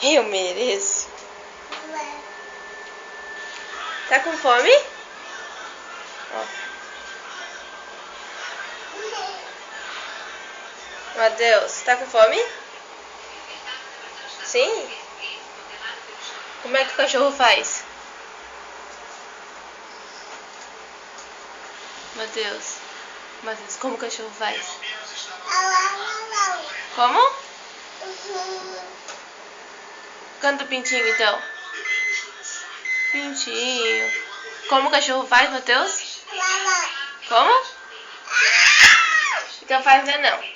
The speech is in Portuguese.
Eu mereço. Tá com fome? Ó. Matheus, tá com fome? Sim? Como é que o cachorro faz? Matheus, como o cachorro faz? Como? Canta o pintinho então. Pintinho. Como o cachorro faz, Matheus? Como? Então faz não.